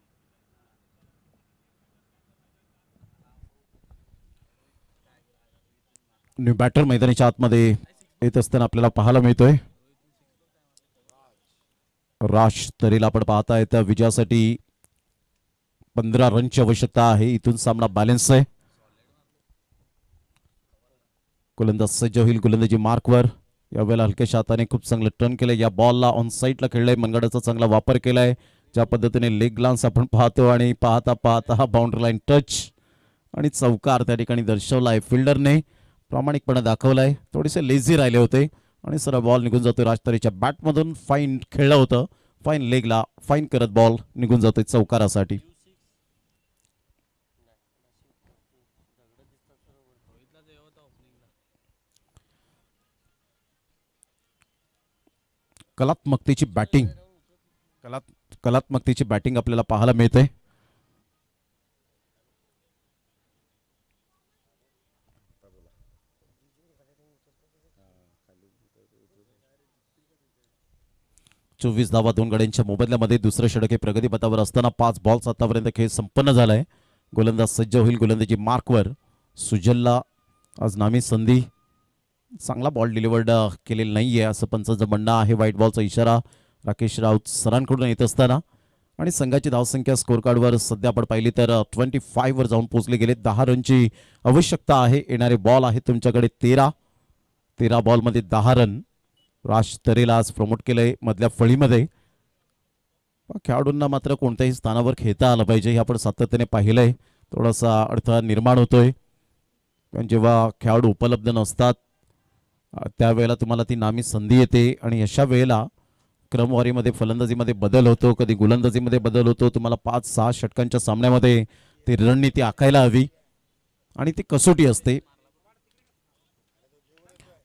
न्यू बॅटर मैदानाच्या आतमध्ये येत असताना आपल्याला पाहायला मिळतोय. राज तरीला आपण पाहताय त्या विजयासाठी 15 रनची आवश्यकता आहे. इथून सामना बॅलन्स आहे. गोलंदाज सज्ज होईल गोलंदाजी मार्कवर. यावेळेला हलक्याशा हाताने खूप चांगलं टर्न केलंय. या बॉलला ऑन साईडला खेळलंय. मनगडाचा चांगला वापर केलाय. ज्या पद्धतीने लेग ग्लान्स आपण पाहतो आणि पाहता पाहता हा बाउंड्री लाईन टच आणि चौकार त्या ठिकाणी दर्शवलाय. फिल्डरने प्रामाणिकपणा दाखवलाय. थोडेसे लेझी राहिले होते आणि सरळ बॉल निघून जातोय राजतरीच्या बॅटमधून. फाईन खेळलं होतं. फाईन लेगला फाईन करत बॉल निघून जातोय चौकारासाठी. कलात्मकतेची बॅटिंग आपल्याला पाहायला मिळते. 24 धावा 2 गड्यांच्या मोबदल्यामध्ये दुसरं षटक हे प्रगतीपथावर असताना 5 बॉल्स आतापर्यंत खेळ संपन्न झालाय. गोलंदाज सज्ज होईल. गोलंदाजी मार्कवर. सुजलला आज नामी संधी. चांगला बॉल डिलिव्हर्ड केलेला नाहीये असं पंचांचं म्हणणं आहे. व्हाईट बॉलचा इशारा राकेश राऊत सरांकडून येत असताना आणि संघाची धावसंख्या स्कोर कार्डवर सध्या आपण पाहिली तर 25 वर जाऊन पोहोचले गेले. 10 रनची आवश्यकता आहे. येणारे बॉल आहेत तुमच्याकडे 13 बॉलमध्ये 10 रन. राज तरेला आज प्रमोट केलंय मधल्या फळीमध्ये. खेळाडूंना मात्र कोणत्याही स्थानावर खेळता आलं पाहिजे हे आपण सातत्याने पाहिलंय. थोडासा अडथळा निर्माण होतोय पण जेव्हा खेळाडू उपलब्ध नसतात त्यावेळेला तुम्हाला ती नामी संधी येते आणि अशा वेळेला क्रमवारीमध्ये फलंदाजीमध्ये बदल होतो, कधी गोलंदाजीमध्ये बदल होतो. तुम्हाला 5-6 षटकांच्या सामन्यामध्ये ती रणनीती आखायला हवी आणि ती कसोटी असते.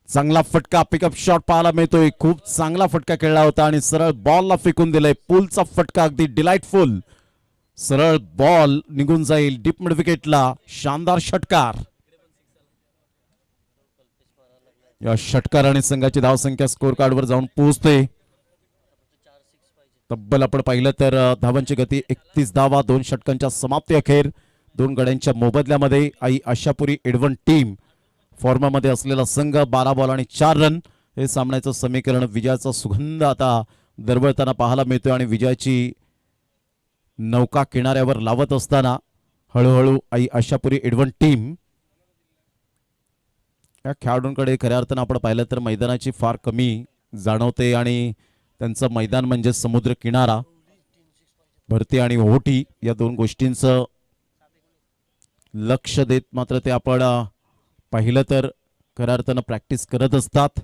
चांगला फटका पिकअप शॉट पाहायला मिळतोय. खूप चांगला फटका खेळला होता आणि सरळ बॉलला फेकून दिलाय. पुलचा फटका अगदी डिलाइटफुल. सरळ बॉल निघून जाईल डीप मिड विकेटला. शानदार षटकार. या षटकाराने संघाची धावसंख्या स्कोर कार्डवर जाऊन पोहोचते. तब्बल आपण पाहिलं तर धावांची गती 31 धावा 2 षटकांच्या समाप्ती अखेर 2 गड्यांच्या मोबदल्यामध्ये आई आशापुरी एडवन टीम फॉर्मामध्ये असलेला संघ 12 बॉल आणि 4 रन. हे सामन्याचं समीकरण विजयाचा सुगंध आता दरवळताना पाहायला मिळतोय आणि विजयाची नौका किनाऱ्यावर लावत असताना हळूहळू आई आशापुरी एडवन टीम या खेळाडूंकडे खऱ्या अर्थानं आपण पाहिलं तर मैदानाची फार कमी जाणवते आणि त्यांचं मैदान म्हणजे समुद्र किनारा. भरती आणि ओहोटी या 2 गोष्टींचं लक्ष देत मात्र ते आपण पाहिलं तर खऱ्या अर्थानं प्रॅक्टिस करत असतात.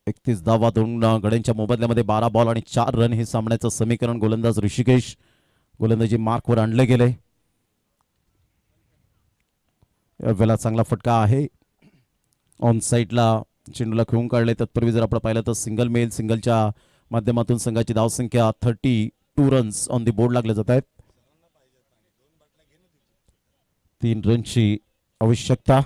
एकतीस धावा 2 गड्यांच्या मोबदल्यामध्ये 12 बॉल आणि 4 रन हे सामन्याचं समीकरण. गोलंदाज ऋषिकेश गोलंदाजी मार्कवर आणले गेले. यावेळेला चांगला फटका आहे. ऑन साईडला चेंडूला खेळून काढले. तत्पूर्वी जर आपण पाहिलं तर सिंगल मेल सिंगलच्या माध्यमातून संघाची धावसंख्या 32 रन्स ऑन दी बोर्ड लागले जात आहेत. 3 रनची आवश्यकता.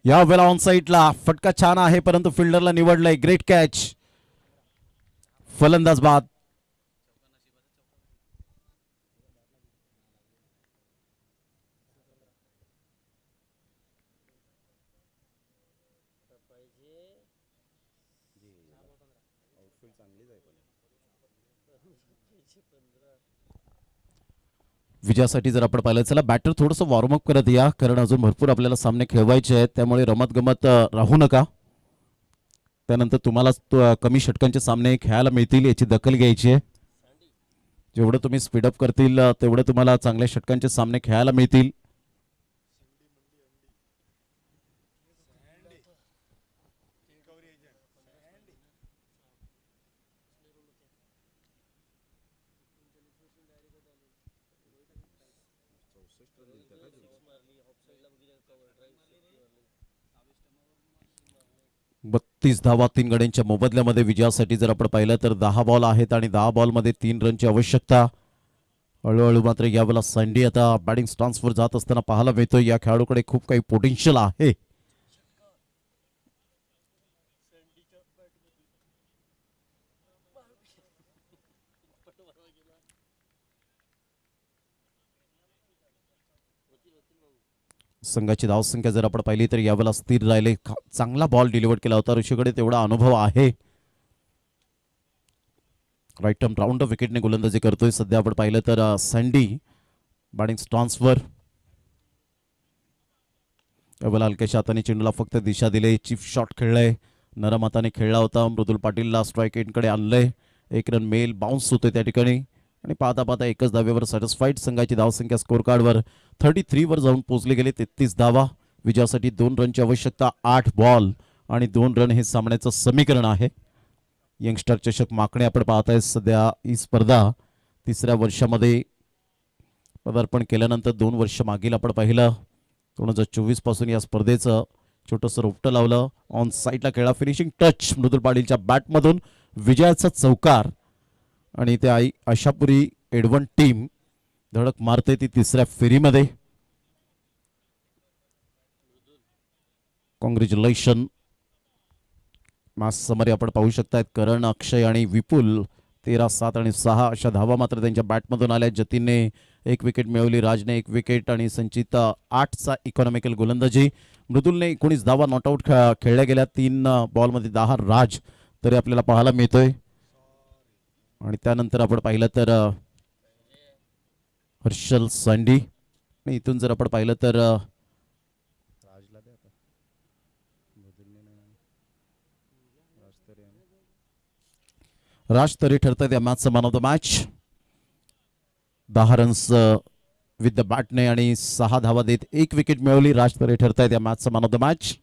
या वेळेला ऑन साईडला फटका छान आहे परंतु फिल्डरला निवडलंय. Great catch. फलंदाज बाद. विजयासाठी जर आपण पाहिलं चला बॅटर थोडंसं वॉर्मअप करत या कारण अजून भरपूर आपल्याला सामने खेळवायचे आहेत. त्यामुळे रमत गमत राहू नका. त्यानंतर तुम्हाला कमी षटकांचे सामने खेळायला मिळतील याची दखल घ्यायची आहे. जेवढं तुम्ही स्पीडअप करतील तेवढं तुम्हाला चांगल्या षटकांचे सामने खेळायला मिळतील. बत्तीस धावा 3 गड्यांच्या मोबदल्यामध्ये विजयासाठी जर आपण पाहिलं तर 10 बॉल आहेत आणि 10 बॉलमध्ये 3 रनची आवश्यकता. हळूहळू मात्र यावेळेला सँडी आता बॅटिंग स्टान्सवर जात असताना पाहायला मिळतो. या खेळाडूकडे खूप काही पोटेन्शियल आहे. संघाची धावसंख्या जर आपण पाहिली तर यावेळेला स्थिर राहिले. चांगला बॉल डिलिव्हर केला होता. ऋषीकडे तेवढा अनुभव आहे. राईट टर्म राऊंड विकेटने गोलंदाजी करतोय. सध्या आपण पाहिलं तर सँडी बॅटिंग स्टॉन्सवर. यावेळेला हलक्याच्या हाताने चेंडूला फक्त दिशा दिले. चीफ शॉट खेळलाय. नरम हाताने खेळला होता. मृदुल पाटीलला स्ट्राईक एंडकडे आणलंय. 1 रन मेल बाउन्स होतोय त्या ठिकाणी आणि पाहता पाहता एकच धावेवर सॅटिस्फाईड. संघाची धावसंख्या स्कोर कार्डवर 33 वर जाऊन पोहोचले गेले. 33 धावा. विजयासाठी 2 रनची आवश्यकता. 8 बॉल आणि 2 रन हे सामन्याचं समीकरण आहे. यंगस्टर चषक माकणे आपण पाहताय. सध्या ही स्पर्धा 3ऱ्या वर्षामध्ये पदार्पण केल्यानंतर 2 वर्ष मागील आपण पाहिलं 2024 पासून या स्पर्धेचं छोटंसं रोपटं लावलं, ऑन साईडला खेळा, फिनिशिंग टच मृदुल पाटीलच्या बॅटमधून, विजयाचा चौकार. आणि त्या आशापुरी एडवन टीम धडक मारते ती तिसऱ्या फेरीमध्ये. कॉंग्रॅच्युलेशन. मॅच समरी आपण पाहू शकतायत करण, अक्षय आणि विपुल 13, 7 आणि 6 अशा धावा मात्र त्यांच्या बॅटमधून आल्या. जतीनने 1 विकेट मिळवली, राजने 1 विकेट आणि संचित 8चा इकॉनॉमिकल गोलंदाजी. मृदुलने 19 धावा नॉट आऊट खेळल्या गेल्या. 3 बॉलमध्ये 10 राज तरी आपल्याला पाहायला मिळतोय. आणि त्यानंतर आपण पाहिलं तर हर्षल सँडी. आणि इथून जर आपण पाहिलं तर राज तरी ठरतात या मॅचचा man of the match. 10 runs with the बॅटने आणि 6 धावा देत 1 विकेट मिळवली. राज तरी ठरतायत या मॅचचा मॅन ऑफ द मॅच.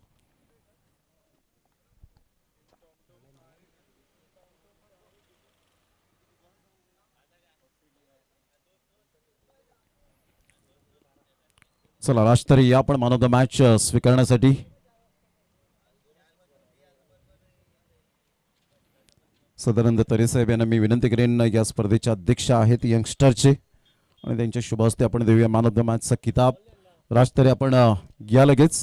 चला राज तरी या पण मॅन ऑफ द मॅच स्वीकारण्यासाठी. सदानंद तरेसाहेब यांना मी विनंती करेन, या स्पर्धेचे अध्यक्ष आहेत यंगस्टरचे, आणि त्यांच्या शुभ हस्ते आपण देऊया मॅन ऑफ द मॅचचा किताब. राज तरी आपण या लगेच.